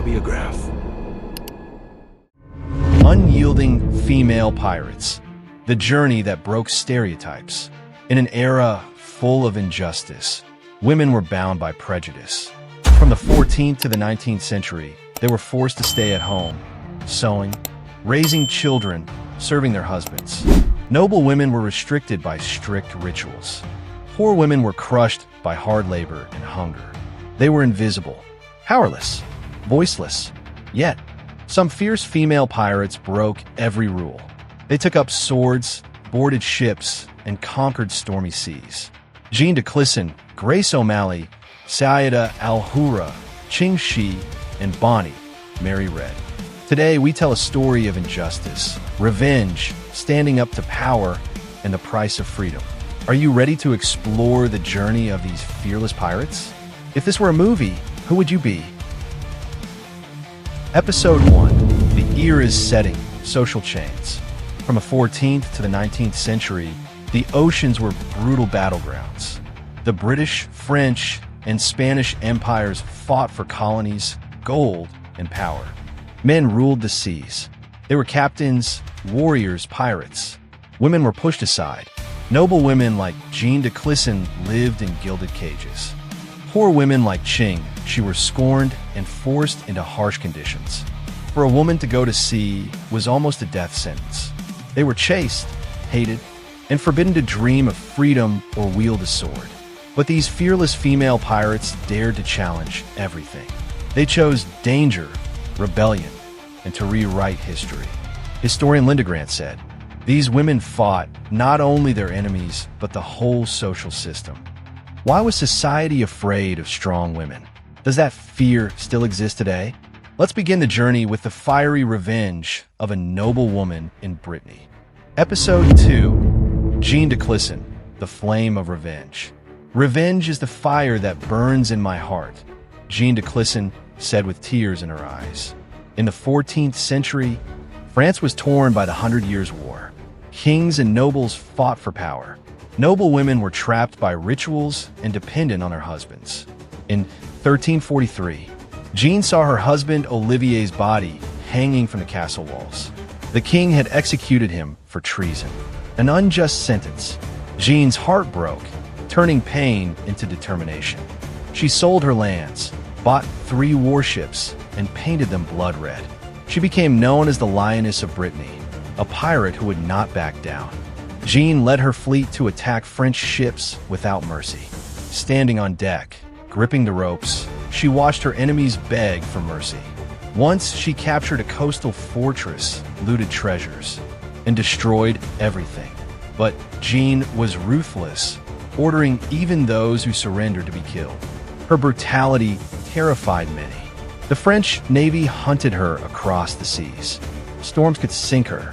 Histobiograph. Unyielding female pirates. The journey that broke stereotypes. In an era full of injustice, women were bound by prejudice. From the 14th to the 19th century, they were forced to stay at home, sewing, raising children, serving their husbands. Noble women were restricted by strict rituals. Poor women were crushed by hard labor and hunger. They were invisible, powerless, voiceless. Yet, some fierce female pirates broke every rule. They took up swords, boarded ships, and conquered stormy seas. Jean de Clisson, Grace O'Malley, Sayeda Al-Hura, Ching, Shih, and Bonny, Mary Red. Today, we tell a story of injustice, revenge, standing up to power, and the price of freedom. Are you ready to explore the journey of these fearless pirates? If this were a movie, who would you be? Episode 1. The era is setting, social chains. From the 14th to the 19th century, the oceans were brutal battlegrounds. The British, French, and Spanish empires fought for colonies, gold, and power. Men ruled the seas. They were captains, warriors, pirates. Women were pushed aside. Noble women like Jean de Clisson lived in gilded cages. Poor women like Ching, she were scorned and forced into harsh conditions. For a woman to go to sea was almost a death sentence. They were chased, hated, and forbidden to dream of freedom or wield a sword. But these fearless female pirates dared to challenge everything. They chose danger, rebellion, and to rewrite history. Historian Linda Grant said, "These women fought not only their enemies, but the whole social system." Why was society afraid of strong women? Does that fear still exist today? Let's begin the journey with the fiery revenge of a noble woman in Brittany. Episode 2. Jean de Clisson, the flame of revenge. "Revenge is the fire that burns in my heart," Jean de Clisson said with tears in her eyes. In the 14th century, France was torn by the 100 Years' War. Kings and nobles fought for power. Noble women were trapped by rituals and dependent on their husbands. In 1343, Jean saw her husband Olivier's body hanging from the castle walls. The king had executed him for treason, an unjust sentence. Jean's heart broke, turning pain into determination. She sold her lands, bought 3 warships, and painted them blood red. She became known as the Lioness of Brittany, a pirate who would not back down. Jean led her fleet to attack French ships without mercy. Standing on deck, gripping the ropes, she watched her enemies beg for mercy. Once she captured a coastal fortress, looted treasures, and destroyed everything. But Jean was ruthless, ordering even those who surrendered to be killed. Her brutality terrified many. The French Navy hunted her across the seas. Storms could sink her,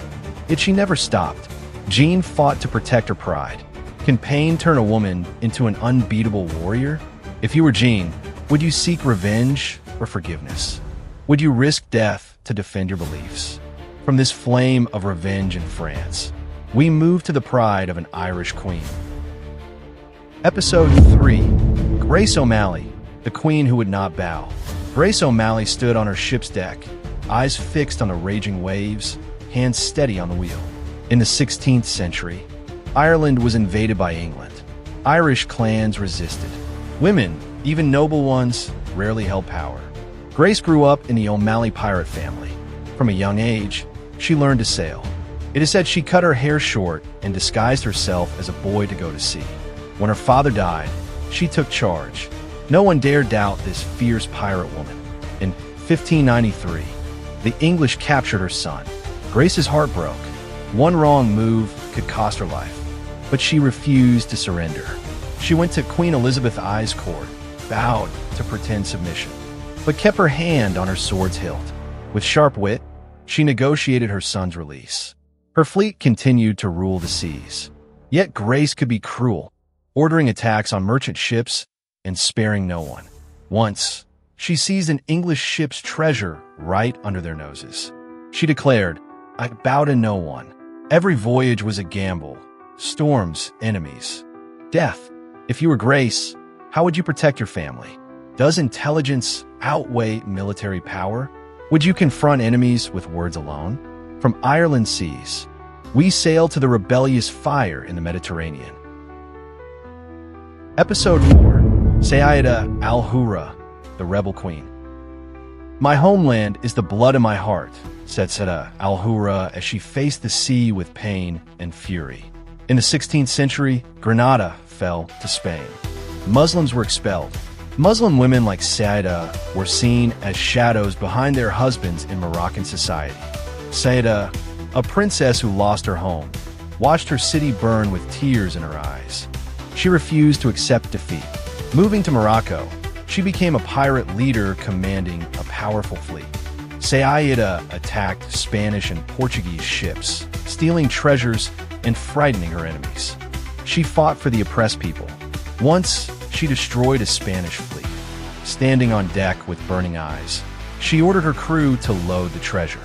yet she never stopped. Jean fought to protect her pride. Can pain turn a woman into an unbeatable warrior? If you were Jean, would you seek revenge or forgiveness? Would you risk death to defend your beliefs? From this flame of revenge in France, we move to the pride of an Irish queen. Episode 3. Grace O'Malley, the queen who would not bow. Grace O'Malley stood on her ship's deck, eyes fixed on the raging waves, hands steady on the wheel. In the 16th century, Ireland was invaded by England. Irish clans resisted. Women, even noble ones, rarely held power. Grace grew up in the O'Malley pirate family. From a young age, she learned to sail. It is said she cut her hair short and disguised herself as a boy to go to sea. When her father died, she took charge. No one dared doubt this fierce pirate woman. In 1593, the English captured her son. Grace's heart broke. One wrong move could cost her life, but she refused to surrender. She went to Queen Elizabeth I's court, bowed to pretend submission, but kept her hand on her sword's hilt. With sharp wit, she negotiated her son's release. Her fleet continued to rule the seas. Yet Grace could be cruel, ordering attacks on merchant ships and sparing no one. Once, she seized an English ship's treasure right under their noses. She declared, "I bow to no one." Every voyage was a gamble. Storms, enemies, death. If you were Grace, how would you protect your family? Does intelligence outweigh military power? Would you confront enemies with words alone? From Ireland seas, we sail to the rebellious fire in the Mediterranean. Episode 4. Sayyidah al-Hurra, the Rebel Queen. "My homeland is the blood in my heart," said Sayyidah al-Hurra as she faced the sea with pain and fury. In the 16th century, Granada fell to Spain. Muslims were expelled. Muslim women like Sayyidah were seen as shadows behind their husbands in Moroccan society. Sayyidah, a princess who lost her home, watched her city burn with tears in her eyes. She refused to accept defeat. Moving to Morocco, she became a pirate leader commanding a powerful fleet. Sayyidah attacked Spanish and Portuguese ships, stealing treasures and frightening her enemies. She fought for the oppressed people. Once, she destroyed a Spanish fleet. Standing on deck with burning eyes, she ordered her crew to load the treasure.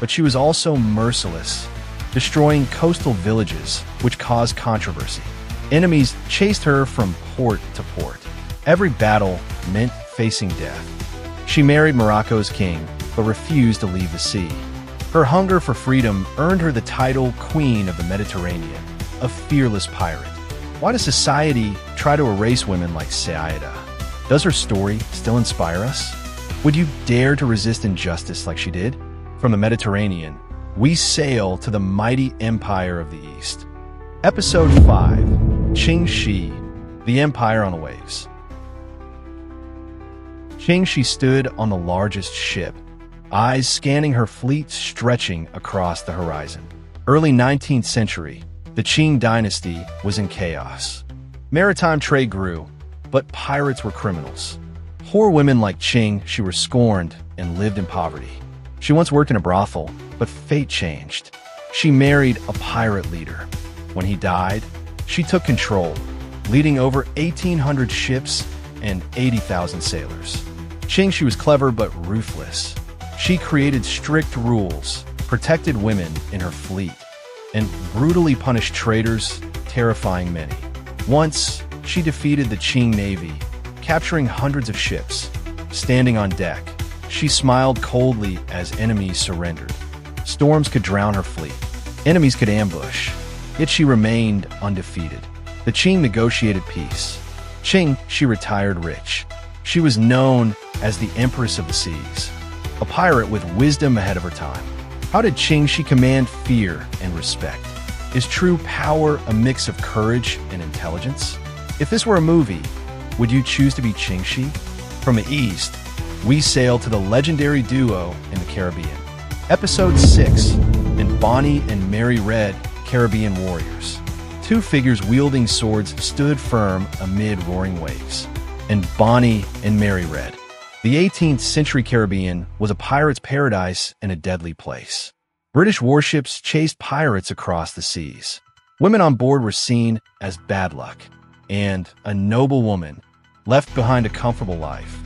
But she was also merciless, destroying coastal villages, which caused controversy. Enemies chased her from port to port. Every battle meant facing death. She married Morocco's king, but refused to leave the sea. Her hunger for freedom earned her the title Queen of the Mediterranean, a fearless pirate. Why does society try to erase women like Sayyidah? Does her story still inspire us? Would you dare to resist injustice like she did? From the Mediterranean, we sail to the mighty empire of the East. Episode 5. Ching, Shih, the Empire on the Waves. Ching, Shih stood on the largest ship, eyes scanning her fleet stretching across the horizon. Early 19th century, the Qing dynasty was in chaos. Maritime trade grew, but pirates were criminals. Poor women like Ching, Shih were scorned and lived in poverty. She once worked in a brothel, but fate changed. She married a pirate leader. When he died, she took control, leading over 1,800 ships and 80,000 sailors. Ching, Shih was clever but ruthless. She created strict rules, protected women in her fleet, and brutally punished traitors, terrifying many. Once, she defeated the Qing navy, capturing hundreds of ships. Standing on deck, she smiled coldly as enemies surrendered. Storms could drown her fleet. Enemies could ambush. Yet she remained undefeated. The Qing negotiated peace. Ching, she retired rich. She was known as the Empress of the Seas, a pirate with wisdom ahead of her time. How did Ching, she command fear and respect? Is true power a mix of courage and intelligence? If this were a movie, would you choose to be Ching, Shih? From the East, we sail to the legendary duo in the Caribbean. Episode 6. In Bonny and Mary Red, Caribbean warriors. Two figures wielding swords stood firm amid roaring waves. In Bonny and Mary Red. The 18th century Caribbean was a pirate's paradise and a deadly place. British warships chased pirates across the seas. Women on board were seen as bad luck, and a noble woman left behind a comfortable life.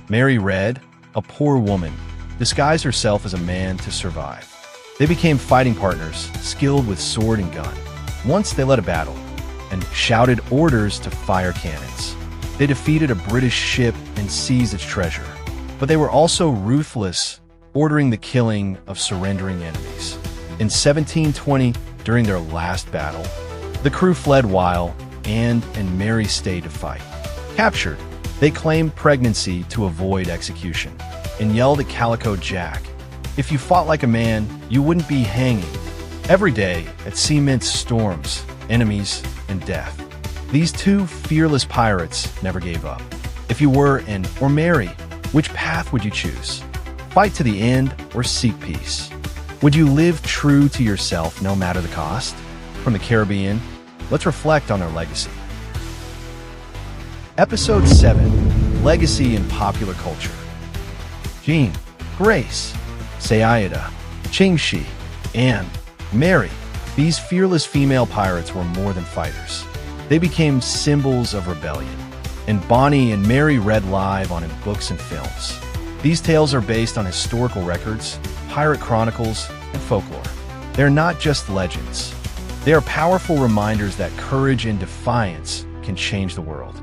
Mary Red, a poor woman, disguised herself as a man to survive. They became fighting partners, skilled with sword and gun. Once they led a battle and shouted orders to fire cannons. They defeated a British ship and seized its treasure. But they were also ruthless, ordering the killing of surrendering enemies. In 1720, during their last battle, the crew fled while Anne and Mary stayed to fight. Captured, they claimed pregnancy to avoid execution and yelled at Calico Jack, "If you fought like a man, you wouldn't be hanging." Every day, at sea meant storms, enemies, and death. These two fearless pirates never gave up. If you were in or marry, which path would you choose? Fight to the end or seek peace? Would you live true to yourself no matter the cost? From the Caribbean, let's reflect on their legacy. Episode 7. Legacy in Popular Culture. Jean, Grace, Sayyidah, Ching, Shih, Anne, Mary. These fearless female pirates were more than fighters. They became symbols of rebellion. And Bonny and Mary read live on in books and films. These tales are based on historical records, pirate chronicles, and folklore. They're not just legends. They are powerful reminders that courage and defiance can change the world.